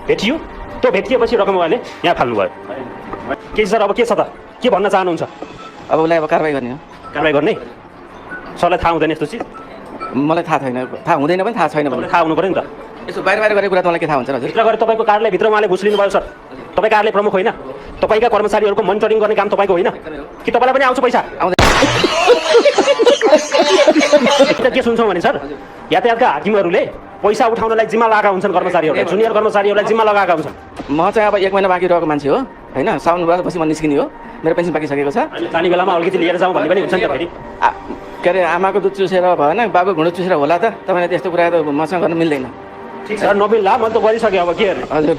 भेटियो त्यो भेटिएपछि रकम उहाँले यहाँ फाल्नुभयो के सर अब के छ त के भन्न चाहनुहुन्छ अब उसलाई अब कारबाही गर्ने हो कारबाही गर्ने सरलाई थाहा हुँदैन यस्तो चिज मलाई थाहा छैन थाहा हुँदैन पनि थाहा छैन भने थाहा हुनु पऱ्यो नि त यसो बाहिर बाहिर गरेको कुरा तपाईँलाई के थाहा हुन्छ हजुर भित्र गएर तपाईँको कार्यालय भित्र उहाँले घुस लिनुभयो सर तपाईँ कार्यालय प्रमुख होइन तपाईँका कर्मचारीहरूको मोनिटरिङ गर्ने काम तपाईँको होइन कि तपाईँलाई पनि आउँछ पैसा के सुन्छौँ भने सर यातायातका हाकिमहरूले पैसा उठाउनलाई जिम्मा लगाएका हुन्छन् कर्मचारीहरूलाई जुनियर कर्मचारीहरूलाई जिम्मा लगाएका हुन्छन् म चाहिँ अब 1 महिना बाँकी रहेको मान्छे हो होइन साउन भएपछि म निस्किने हो मेरो पेन्सन पाकिसकेको छ जाने बेलामा अलिकति लिएर जाउँ भन्ने पनि हुन्छ नि त फेरि के अरे आमाको दुध चुसेर भएन बाबुको घुँडो चुसेर होला त तपाईँले त्यस्तो कुरा त मसँग गर्न मिल्दैन ठिक छ नमिल्ला मैले त गरिसकेँ अब के गर्ने हजुर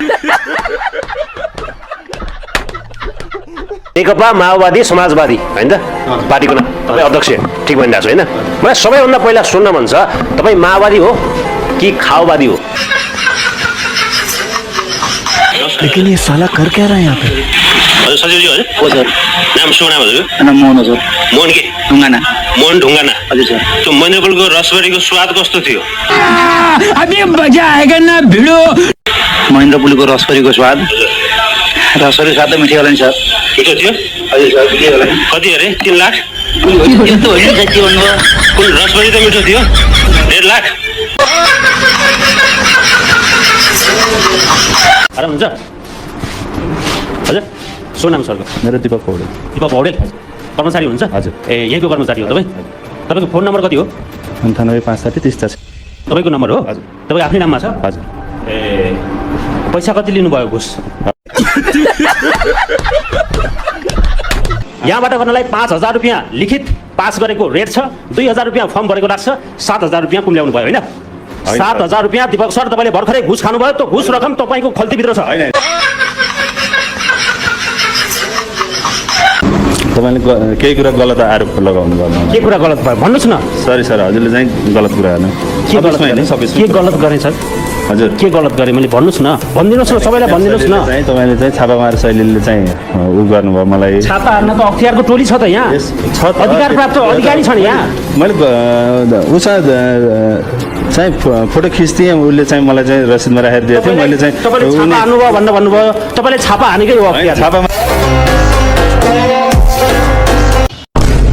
नेकपा माओवादी समाजवादी होइन त पार्टीको नाम तपाईँ अध्यक्ष ठिक भनिरहेको छु होइन मलाई सबैभन्दा पहिला सुन्न मन छ तपाईँ माओवादी हो कि खाओवादी हो लेकिन ये साला कर क्या रहा है यहाँ पे हजुर सचिवजी हजुर हो सर नाम शुभ नाम हजुर नाम मोहन हजुर मोहन के ढुङ्गाना मोहन ढुङ्गाना हजुर सर त्यो महेन्द्रपुलको रसबरीको स्वाद कस्तो थियो अभी मजा आएगा ना भिडो महेन्द्र पुलीको रसबरीको स्वाद रसबरी स्वाद त मिठो होला नि सर मिठो थियो हजुर सर के होला कति अरे 3 लाख यस्तो होइन नि के भन्नुभयो कुन रसबरी त मिठो थियो 1.5 लाख अरे हुन्छ हजुर सोनाम सरको मेरो दीपक पौडेल पौडेल कर्मचारी हुनुहुन्छ हजुर ए यहीँको कर्मचारी हो तपाईँ तपाईँको फोन नम्बर कति हो 985330 तपाईँको नम्बर हो हजुर तपाईँको आफ्नै नाममा छ हजुर ए पैसा कति लिनुभयो घुस यहाँबाट गर्नलाई 5,000 रुपियाँ लिखित पास गरेको रेट छ 2,000 रुपियाँ फर्म भरेको लाग्छ 7,000 रुपियाँ कुम्ल्याउनु भयो होइन 7,000 रुपियाँ दीपक सर तपाईँले भर्खरै घुस खानुभयो त्यो घुस रकम तपाईँको खल्तीभित्र छ तपाईँले केही कुरा गलत आरोप लगाउनु भयो के कुरा गलत भयो भन्नुहोस् न सरी सर हजुरले चाहिँ गलत कुरा होइन के गलत गरेँ सर हजुर के गलत गरेँ मैले भन्नुहोस् न भनिदिनुहोस् न सबैलाई भनिदिनुहोस् न चाहिँ तपाईँले चाहिँ छापामार शैलीले चाहिँ उ गर्नुभयो मलाई छापा हान्न त अख्तियारको टोली छ त यहाँ छ त अधिकार प्राप्त अधिकारी छन् यहाँ मैले उसँग चाहिँ फोटो खिच्थेँ उसले चाहिँ मलाई चाहिँ रसिदमा राखेर दिएको थियो मैले चाहिँ तपाईँले छापा हान्नुभयो भनेर भन्नुभयो तपाईँले छापा हानेकै हो छापामा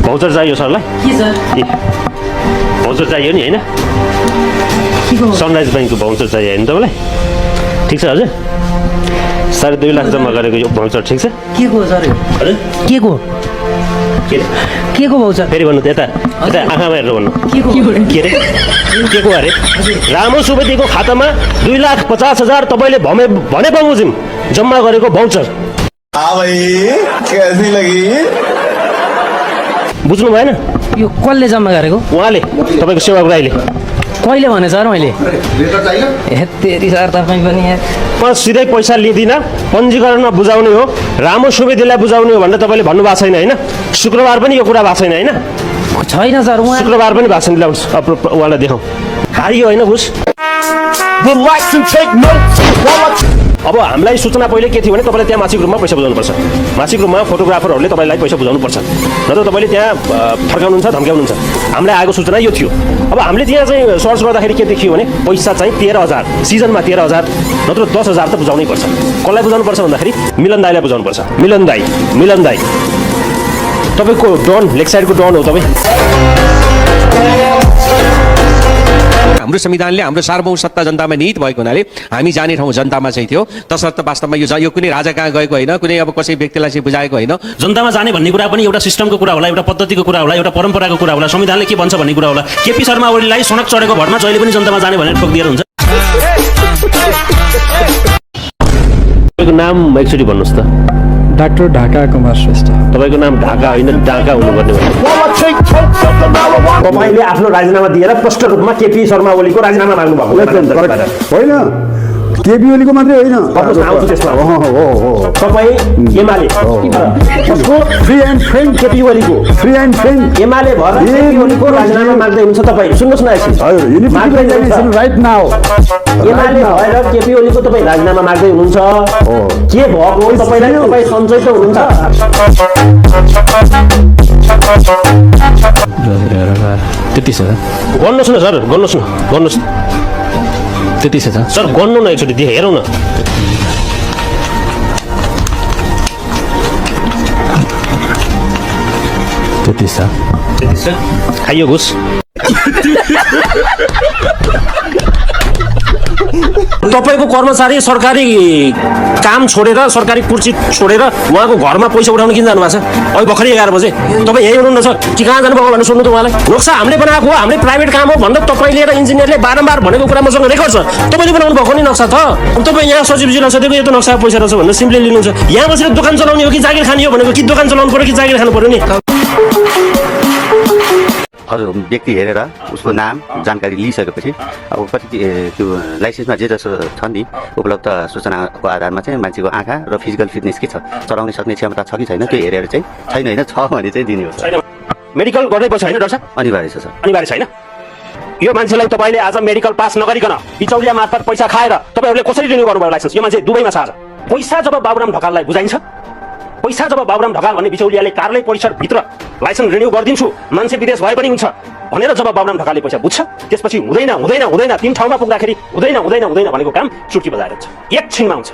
भाउचर चाहियो सरलाई के सर भाउचर चाहियो नि होइन सनराइज ब्याङ्कको भाउचर चाहियो होइन तपाईँलाई ठिक छ हजुर 2.5 लाख जम्मा गरेको यो भाउचर ठिक छ के को सर हजुर के को के भाउचर फेरि भन्नु त यता आँखामा हेरेर भन्नु के को अरे रामो सुवेदीको खातामा 2,50,000 तपाईँले भने बमोजिम जम्मा गरेको भाउचर बुझ्नु भएन यो कसले जम्मा गरेको उहाँले तपाईँको सेवाग्राहीले कहिले भने सर मैले तेरी सर तपाईँ पनि म सिधै पैसा लिँदिनँ पञ्जीकरणमा बुझाउने हो रामो सुवेदीलाई बुझाउने हो भनेर तपाईँले भन्नुभएको छैन होइन शुक्रबार पनि यो कुरा भएको छैन होइन छैन सर उहाँ शुक्रबार पनि भएको छैन ल्याउनुहोस् उहाँलाई देखाउँ खारियो होइन घुस अब हामीलाई सूचना पहिले के थियो भने तपाईँले त्यहाँ मासिक रूपमा पैसा बुझाउनुपर्छ मासिक रूपमा फोटोग्राफरहरूले तपाईँलाई पैसा बुझाउनुपर्छ नत्र तपाईँले त्यहाँ फर्काउनुहुन्छ धम्क्याउनुहुन्छ हामीलाई आएको सूचना यो थियो अब हामीले त्यहाँ चाहिँ सर्च गर्दाखेरि के देखियो भने पैसा चाहिँ 13,000 सिजनमा 13,000 नत्र 10,000 त बुझाउनै पर्छ कसलाई बुझाउनुपर्छ भन्दाखेरि मिलन दाईलाई बुझाउनुपर्छ मिलन दाई तपाईँको डन लेग साइडको डन हो तपाईँ हाम्रो संविधानले हाम्रो सार्वभौम सत्ता जनतामा निहित भएको हुनाले हामी जाने ठाउँ जनतामा चाहिँ थियो तसर्थ वास्तवमा यो कुनै राजा कहाँ गएको होइन कुनै अब कसै व्यक्तिलाई चाहिँ बुझाएको होइन जनतामा जाने भन्ने कुरा पनि एउटा सिस्टमको कुरा होला एउटा पद्धतिको कुरा होला एउटा परम्पराको कुरा होला संविधानले के भन्छ भन्ने कुरा होला केपी शर्मा ओलीलाई सडक चढेको भरमा जहिले पनि जनतामा जाने भनेर ठोक दिएर हुन्छ तपाईँको नाम एकचोटि भन्नुहोस् त डाक्टर ढाका कुमार श्रेष्ठ तपाईँको नाम ढाका होइन ढाका हुनुपर्ने तपाईँले आफ्नो राजीनामा दिएर प्रष्ट रूपमा केपी शर्मा ओलीको राजीनामा माग्नु भएको होइन केपी ओलीको मात्रै होइन आउँछु त्यसमा तपाईँ UML free and friend KP ओलीको फ्री एन्ड फ्रेन्ड एमाले भएर केपी ओलीको राजीनामा माग्दै हुनुहुन्छ तपाईँ सुन्नुहोस् न हजुर राइट नाउ एमाले भएर केपी ओलीको तपाईँ राजीनामा माग्दै हुनुहुन्छ के भएको तपाईँलाई तपाईँ सञ्चय त हुनुहुन्छ त्यति छ गर्नुहोस् न सर गर्नुहोस् त्यति छ सर गन्नु न एकचोटि हेरौँ न। त्यति छ खाइयो घुस। तपाईँको कर्मचारी सरकारी काम छोडेर सरकारी कुर्सी छोडेर उहाँको घरमा पैसा उठाउन किन जानुभएको छ? अहिले भर्खरै 11 बजे तपाईँ यही हुनुहुन्न छ कि कहाँ जानुभएको भनेर सोध्नु त उहाँलाई। नक्सा हामीले बनाएको हो, हामीले प्राइभेट काम हो भनेर तपाईँले र इन्जिनियरले बारम्बार भनेको कुरा मसँग रेकर्ड छ। तपाईँले बनाउनु भएको नि नक्सा त। तपाईँ यहाँ सचिवजीलाई सोधेको यो त नक्सा पैसा रहेछ भनेर सिम्पली लिनुहुन्छ। यहाँ बसेर दोकान चलाउने हो कि जागिर खाने हो भनेको, कि दोकान चलाउनु पर्यो कि जागिर खानु पर्यो नि? हजुर व्यक्ति हेरेर उसको नाम जानकारी लिइसकेपछि अब कति त्यो लाइसेन्समा जे जसो छ नि उपलब्ध सूचनाको आधारमा चाहिँ मान्छेको आँखा र फिजिकल फिटनेस के छ, चलाउने सक्ने क्षमता छ कि छैन त्यो हेरेर चाहिँ छैन होइन छ भने चाहिँ दिने हो सर। मेडिकल गर्नै पर्छ होइन डाक्टर साहब? अनिवार्य छ सर। अनिवार्य छैन। यो मान्छेलाई तपाईँले आज मेडिकल पास नगरिकन बिचौलिया मार्फत पैसा खाएर तपाईँहरूले कसरी रिन्यू गर्नुभयो लाइसेन्स? यो मान्छे दुबईमा छ आज। पैसा जब बाबुराम ढकाललाई बुझाइन्छ, पैसा जब बाबुराम ढकाल भन्ने बिचौलियाले कार्यालय परिसरभित्र लाइसेन्स रिन्यू गरिदिन्छु मान्छे विदेश भए पनि हुन्छ भनेर जब बाबुराम ढकालले पैसा बुझ्छ, त्यसपछि हुँदैन 3 ठाउँमा पुग्दाखेरि हुँदैन भनेको काम चुट्की बजाएर हुन्छ, एकछिनमा हुन्छ।